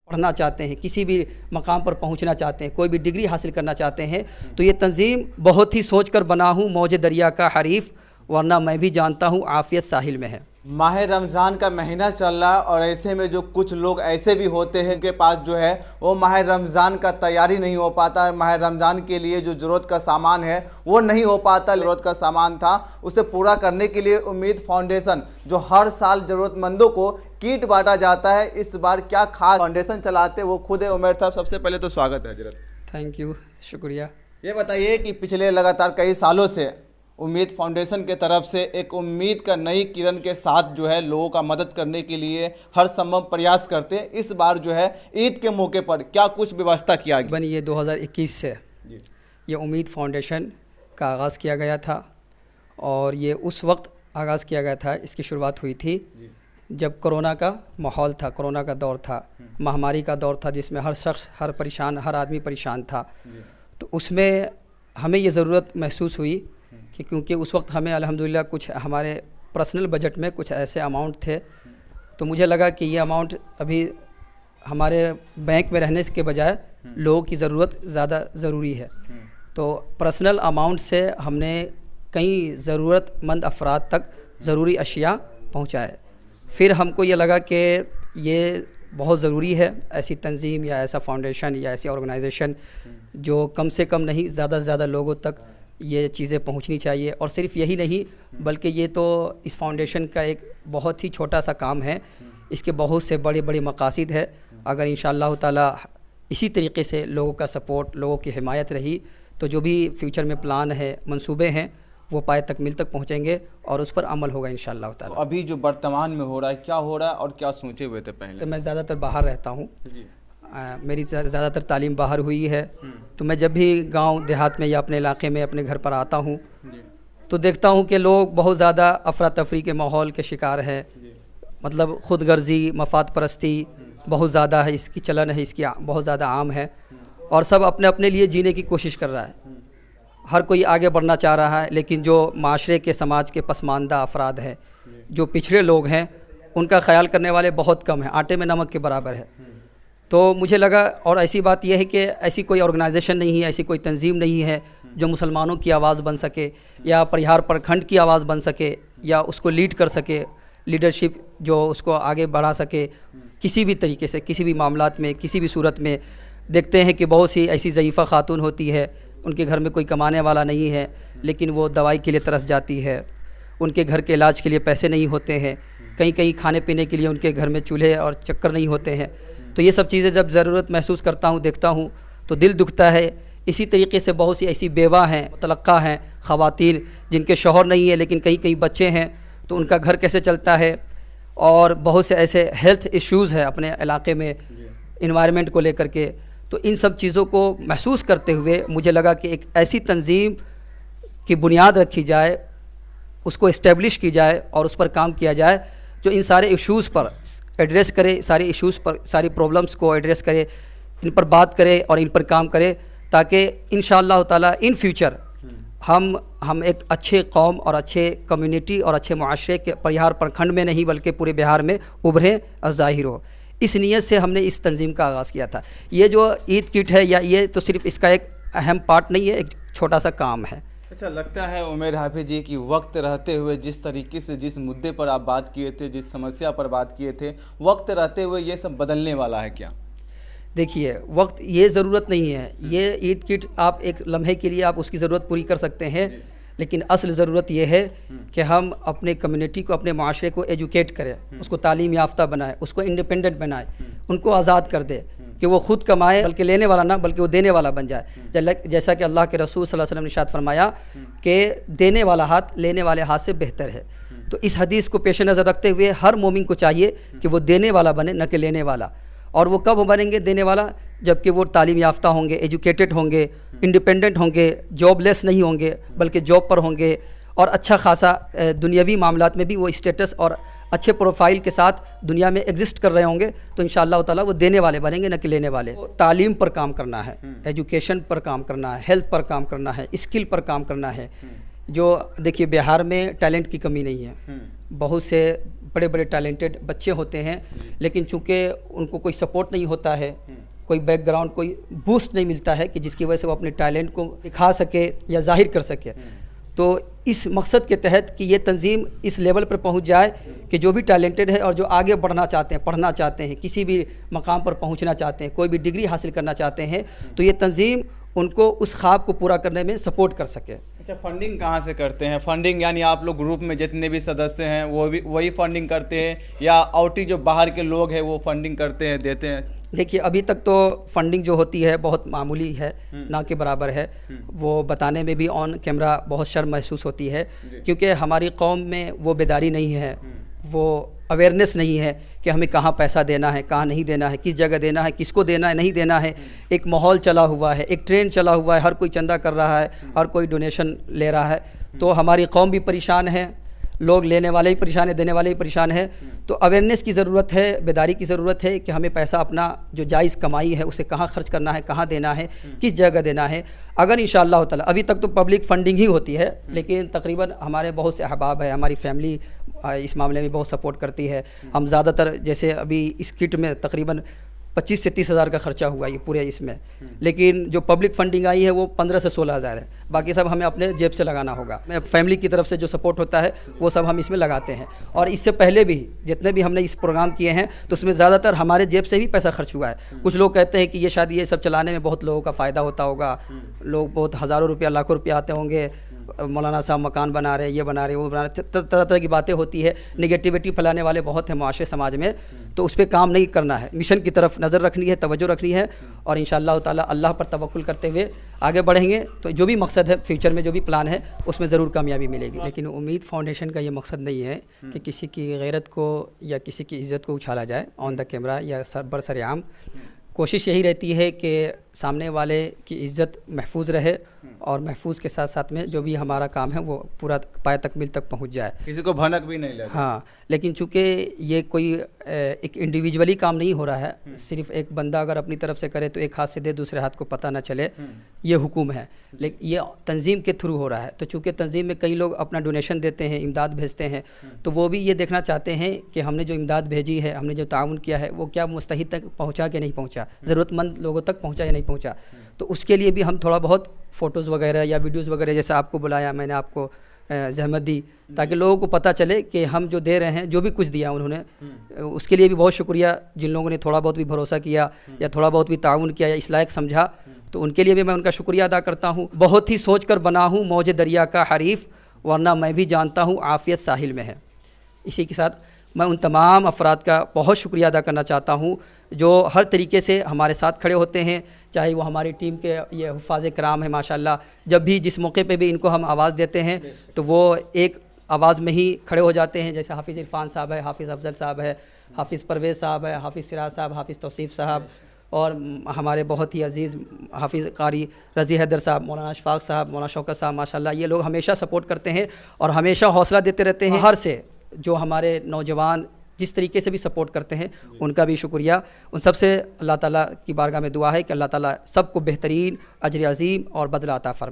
پڑھنا چاہتے ہیں، کسی بھی مقام پر پہنچنا چاہتے ہیں، کوئی بھی ڈگری حاصل کرنا چاہتے ہیں، تو یہ تنظیم بہت ہی سوچ کر بنا ہوں موج دریا کا حریف، ورنہ میں بھی جانتا ہوں عافیت ساحل میں ہے۔ ماہ رمضان کا مہینہ چل رہا ہے اور ایسے میں جو کچھ لوگ ایسے بھی ہوتے ہیں کہ پاس جو ہے وہ ماہ رمضان کا تیاری نہیں ہو پاتا، ماہ رمضان کے لیے جو ضرورت کا سامان ہے وہ نہیں ہو پاتا، ضرورت کا سامان تھا اسے پورا کرنے کے لیے امید فاؤنڈیشن جو ہر سال ضرورت مندوں کو کیٹ بانٹا جاتا ہے، اس بار کیا خاص فاؤنڈیشن چلاتے وہ خود ہے عمیر صاحب۔ سب سے پہلے تو سواگت ہے حضرت۔ تھینک یو، شکریہ۔ یہ بتائیے کہ پچھلے لگاتار کئی سالوں سے امید فاؤنڈیشن کے طرف سے ایک امید کا نئی کرن کے ساتھ جو ہے لوگوں کا مدد کرنے کے لیے ہر سمبھو پریاس کرتے ہیں، اس بار جو ہے عید کے موقع پر کیا کچھ ویوستھا کیا گیا؟ یہ 2021 سے یہ امید فاؤنڈیشن کا آغاز کیا گیا تھا، اور یہ اس وقت آغاز کیا گیا تھا، اس کی شروعات ہوئی تھی جب کرونا کا ماحول تھا، کرونا کا دور تھا، مہاماری کا دور تھا، جس میں ہر شخص ہر آدمی پریشان تھا۔ تو اس میں ہمیں یہ ضرورت محسوس ہوئی کہ کیونکہ اس وقت ہمیں الحمدللہ کچھ ہمارے پرسنل بجٹ میں کچھ ایسے اماؤنٹ تھے، تو مجھے لگا کہ یہ اماؤنٹ ابھی ہمارے بینک میں رہنے کے بجائے لوگوں کی ضرورت زیادہ ضروری ہے۔ تو پرسنل اماؤنٹ سے ہم نے کئی ضرورت مند افراد تک ضروری اشیاء پہنچائے۔ پھر ہم کو یہ لگا کہ یہ بہت ضروری ہے، ایسی تنظیم یا ایسا فاؤنڈیشن یا ایسی آرگنائزیشن جو کم سے کم نہیں زیادہ سے زیادہ لوگوں تک یہ چیزیں پہنچنی چاہیے۔ اور صرف یہی نہیں بلکہ یہ تو اس فاؤنڈیشن کا ایک بہت ہی چھوٹا سا کام ہے، اس کے بہت سے بڑے بڑے مقاصد ہے۔ اگر انشاءاللہ تعالی اسی طریقے سے لوگوں کا سپورٹ، لوگوں کی حمایت رہی تو جو بھی فیوچر میں پلان ہے، منصوبے ہیں، وہ پائے تکمیل تک پہنچیں گے اور اس پر عمل ہوگا انشاءاللہ تعالی۔ ابھی جو برتمان میں ہو رہا ہے کیا ہو رہا ہے اور کیا سوچے ہوئے تھے پہلے؟ میں زیادہ تر باہر رہتا ہوں، میری زیادہ تر تعلیم باہر ہوئی ہے، تو میں جب بھی گاؤں دیہات میں یا اپنے علاقے میں اپنے گھر پر آتا ہوں تو دیکھتا ہوں کہ لوگ بہت زیادہ افراتفری کے ماحول کے شکار ہیں، مطلب خود غرضی، مفاد پرستی بہت زیادہ ہے، اس کی چلن ہے، اس کی بہت زیادہ عام ہے، اور سب اپنے اپنے لیے جینے کی کوشش کر رہا ہے، ہر کوئی آگے بڑھنا چاہ رہا ہے، لیکن جو معاشرے کے سماج کے پسماندہ افراد ہیں، جو پچھڑے لوگ ہیں، ان کا خیال کرنے والے بہت کم ہیں، آٹے میں نمک کے برابر ہے۔ تو مجھے لگا، اور ایسی بات یہ ہے کہ ایسی کوئی آرگنائزیشن نہیں ہے، ایسی کوئی تنظیم نہیں ہے جو مسلمانوں کی آواز بن سکے یا پریہار پرکھنڈ کی آواز بن سکے یا اس کو لیڈ کر سکے، لیڈرشپ جو اس کو آگے بڑھا سکے کسی بھی طریقے سے، کسی بھی معاملات میں، کسی بھی صورت میں۔ دیکھتے ہیں کہ بہت سی ایسی ضعیفہ خاتون ہوتی ہے، ان کے گھر میں کوئی کمانے والا نہیں ہے، لیکن وہ دوائی کے لیے ترس جاتی ہے، ان کے گھر کے علاج کے لیے پیسے نہیں ہوتے ہیں، کہیں کھانے پینے کے لیے ان کے گھر میں چولہے اور چکر نہیں ہوتے ہیں۔ تو یہ سب چیزیں جب ضرورت محسوس کرتا ہوں، دیکھتا ہوں تو دل دکھتا ہے۔ اسی طریقے سے بہت سی ایسی بیوہ ہیں، مطلقہ ہیں، خواتین جن کے شوہر نہیں ہے لیکن کئی بچے ہیں، تو ان کا گھر کیسے چلتا ہے، اور بہت سے ایسے ہیلتھ ایشوز ہیں اپنے علاقے میں انوائرمنٹ کو لے کر کے۔ تو ان سب چیزوں کو محسوس کرتے ہوئے مجھے لگا کہ ایک ایسی تنظیم کی بنیاد رکھی جائے، اس کو اسٹیبلش کی جائے اور اس پر کام کیا جائے جو ان سارے ایشوز پر ایڈریس کرے، سارے ایشوز پر، ساری پرابلمس کو ایڈریس کرے، ان پر بات کرے اور ان پر کام کرے، تاکہ انشاءاللہ تعالی ان فیوچر ہم ایک اچھے قوم اور اچھے کمیونٹی اور اچھے معاشرے کے پریہار پرکھنڈ میں نہیں بلکہ پورے بہار میں ابھریں اور ظاہر ہو۔ اس نیت سے ہم نے اس تنظیم کا آغاز کیا تھا۔ یہ جو عید کٹ ہے یا یہ تو صرف اس کا ایک اہم پارٹ نہیں ہے، ایک چھوٹا سا کام ہے۔ اچھا لگتا ہے عمیر حافظ جی کہ وقت رہتے ہوئے جس طریقے سے جس مدعے پر آپ بات کیے تھے، جس سمسیا پر بات کیے تھے، وقت رہتے ہوئے یہ سب بدلنے والا ہے کیا؟ دیکھیے، وقت یہ ضرورت نہیں ہے، یہ عید کٹ آپ ایک لمحے کے لیے آپ اس کی ضرورت پوری کر سکتے ہیں، لیکن اصل ضرورت یہ ہے کہ ہم اپنے کمیونٹی کو، اپنے معاشرے کو ایجوکیٹ کریں، اس کو تعلیم یافتہ بنائیں، اس کو انڈیپینڈنٹ بنائیں، ان کو آزاد کر دے کہ وہ خود کمائے، بلکہ لینے والا نہ بلکہ وہ دینے والا بن جائے۔ جیسا کہ اللہ کے رسول صلی اللہ علیہ وسلم نے ارشاد فرمایا کہ دینے والا ہاتھ لینے والے ہاتھ سے بہتر ہے۔ تو اس حدیث کو پیش نظر رکھتے ہوئے ہر مومن کو چاہیے کہ وہ دینے والا بنے، نہ کہ لینے والا۔ اور وہ کب بنیں گے دینے والا؟ جب کہ وہ تعلیم یافتہ ہوں گے، ایجوکیٹڈ ہوں گے، انڈیپینڈنٹ ہوں گے، جاب لیس نہیں ہوں گے بلکہ جاب پر ہوں گے، اور اچھا خاصا دنیاوی معاملات میں بھی وہ اسٹیٹس اور اچھے پروفائل کے ساتھ دنیا میں ایگزسٹ کر رہے ہوں گے، تو انشاءاللہ تعالیٰ وہ دینے والے بنیں گے، نہ کہ لینے والے۔ تعلیم پر کام کرنا ہے، ایجوکیشن پر کام کرنا ہے، ہیلتھ پر کام کرنا ہے، اسکل پر کام کرنا ہے۔ جو دیکھیے بہار میں ٹیلنٹ کی کمی نہیں ہے، بہت سے بڑے بڑے ٹیلنٹڈ بچے ہوتے ہیں، لیکن چونکہ ان کو کوئی سپورٹ نہیں ہوتا ہے، کوئی بیک گراؤنڈ، کوئی بوسٹ نہیں ملتا ہے کہ جس کی وجہ سے وہ اپنے ٹیلنٹ کو دکھا سکے یا ظاہر کر سکے، تو اس مقصد کے تحت کہ یہ تنظیم اس لیول پر پہنچ جائے کہ جو بھی ٹیلنٹڈ ہے اور جو آگے بڑھنا چاہتے ہیں، پڑھنا چاہتے ہیں، کسی بھی مقام پر پہنچنا چاہتے ہیں، کوئی بھی ڈگری حاصل کرنا چاہتے ہیں، تو یہ تنظیم ان کو اس خواب کو پورا کرنے میں سپورٹ کر سکے۔ اچھا، فنڈنگ کہاں سے کرتے ہیں؟ فنڈنگ یعنی آپ لوگ گروپ میں جتنے بھی سدسیہ ہیں وہ بھی وہی فنڈنگ کرتے ہیں یا آؤٹی جو باہر کے لوگ ہیں وہ فنڈنگ کرتے ہیں، دیتے ہیں؟ دیکھیے ابھی تک تو فنڈنگ جو ہوتی ہے بہت معمولی ہے، نہ کے برابر ہے، وہ بتانے میں بھی آن کیمرہ بہت شرم محسوس ہوتی ہے، کیونکہ ہماری قوم میں وہ بیداری نہیں ہے، وہ اویئرنیس نہیں ہے کہ ہمیں کہاں پیسہ دینا ہے، کہاں نہیں دینا ہے، کس جگہ دینا ہے، کس کو دینا ہے، نہیں دینا ہے۔ ایک ماحول چلا ہوا ہے، ایک ٹرینڈ چلا ہوا ہے، ہر کوئی چندہ کر رہا ہے، ہر کوئی ڈونیشن لے رہا ہے، تو ہماری قوم بھی پریشان ہے، لوگ لینے والے ہی پریشان ہیں، دینے والے ہی پریشان ہیں، تو اویئرنیس کی ضرورت ہے، بیداری کی ضرورت ہے کہ ہمیں پیسہ اپنا جو جائز کمائی ہے اسے کہاں خرچ کرنا ہے، کہاں دینا ہے، کس جگہ دینا ہے۔ اگر انشاءاللہ تعالی ابھی تک تو پبلک فنڈنگ ہی ہوتی ہے، لیکن تقریباً ہمارے بہت سے احباب ہیں، ہماری فیملی اس معاملے میں بہت سپورٹ کرتی ہے۔ ہم زیادہ تر جیسے ابھی اس کٹ میں تقریباً 25 سے 30 ہزار کا خرچہ ہوا یہ پورے اس میں، لیکن جو پبلک فنڈنگ آئی ہے وہ 15 سے 16 ہزار ہے، باقی سب ہمیں اپنے جیب سے لگانا ہوگا۔ فیملی کی طرف سے جو سپورٹ ہوتا ہے وہ سب ہم اس میں لگاتے ہیں، اور اس سے پہلے بھی جتنے بھی ہم نے اس پروگرام کیے ہیں تو اس میں زیادہ تر ہمارے جیب سے بھی پیسہ خرچ ہوا ہے۔ کچھ لوگ کہتے ہیں کہ یہ شاید یہ سب چلانے میں بہت لوگوں کا فائدہ ہوتا ہوگا، لوگ بہت ہزاروں روپیہ لاکھوں روپیہ آتے ہوں گے، مولانا صاحب مکان بنا رہے، یہ بنا رہے، وہ بنا رہے، طرح طرح کی باتیں ہوتی ہے، نگیٹیوٹی پھیلانے والے بہت ہیں معاشرے سماج میں، تو اس پہ کام نہیں کرنا ہے، مشن کی طرف نظر رکھنی ہے، توجہ رکھنی ہے، اور انشاءاللہ تعالی اللہ پر توکل کرتے ہوئے آگے بڑھیں گے تو جو بھی مقصد ہے فیوچر میں جو بھی پلان ہے اس میں ضرور کامیابی ملے گی۔ لیکن امید فاؤنڈیشن کا یہ مقصد نہیں ہے کہ کسی کی غیرت کو یا کسی کی عزت کو اچھالا جائے آن دا کیمرہ یا برسر عام۔ کوشش یہی رہتی ہے کہ سامنے والے کی عزت محفوظ رہے، اور محفوظ کے ساتھ ساتھ میں جو بھی ہمارا کام ہے وہ پورا پائے تکمیل تک پہنچ جائے، کسی کو بھنک بھی نہیں لگے۔ ہاں، لیکن چونکہ یہ کوئی ایک انڈیویجولی کام نہیں ہو رہا ہے، صرف ایک بندہ اگر اپنی طرف سے کرے تو ایک ہاتھ سے دے دوسرے ہاتھ کو پتہ نہ چلے، یہ حکم ہے، لیکن یہ تنظیم کے تھرو ہو رہا ہے، تو چونکہ تنظیم میں کئی لوگ اپنا ڈونیشن دیتے ہیں، امداد بھیجتے ہیں، تو وہ بھی یہ دیکھنا چاہتے ہیں کہ ہم نے جو امداد بھیجی ہے، ہم نے جو تعاون کیا ہے وہ کیا مستحق تک پہنچا کہ نہیں پہنچا، ضرورت مند لوگوں تک پہنچا یا نہیں پہنچا، تو اس کے لیے بھی ہم تھوڑا بہت فوٹوز وغیرہ یا ویڈیوز وغیرہ، جیسے آپ کو بلایا میں نے آپ کو زحمت دی تاکہ لوگوں کو پتہ چلے کہ ہم جو دے رہے ہیں، جو بھی کچھ دیا انہوں نے، اس کے لیے بھی بہت شکریہ۔ جن لوگوں نے تھوڑا بہت بھی بھروسہ کیا یا تھوڑا بہت بھی تعاون کیا یا اس لائق سمجھا، تو ان کے لیے بھی میں ان کا شکریہ ادا کرتا ہوں۔ بہت ہی سوچ کر بنا ہوں موج دریا کا حریف، ورنہ میں بھی جانتا ہوں عافیت ساحل میں ہے۔ اسی کے ساتھ میں ان تمام افراد کا بہت شکریہ ادا کرنا چاہتا ہوں جو ہر طریقے سے ہمارے ساتھ کھڑے ہوتے ہیں، چاہے وہ ہماری ٹیم کے یہ حفاظ کرام ہیں ماشاءاللہ، جب بھی جس موقع پہ بھی ان کو ہم آواز دیتے ہیں تو وہ ایک آواز میں ہی کھڑے ہو جاتے ہیں، جیسے حافظ عرفان صاحب ہے، حافظ افضل صاحب ہے، حافظ پرویز صاحب ہے، حافظ سراج صاحب، حافظ توصیف صاحب، اور ہمارے بہت ہی عزیز حافظ قاری رضی حیدر صاحب، مولانا اشفاق صاحب، مولانا شوکت صاحب، ماشاءاللہ یہ لوگ ہمیشہ سپورٹ کرتے ہیں اور ہمیشہ حوصلہ دیتے رہتے ہیں۔ ہر سے جو ہمارے نوجوان جس طریقے سے بھی سپورٹ کرتے ہیں ان کا بھی شکریہ۔ ان سب سے اللہ تعالیٰ کی بارگاہ میں دعا ہے کہ اللہ تعالیٰ سب کو بہترین اجر عظیم اور بدلہ عطا فرمائے۔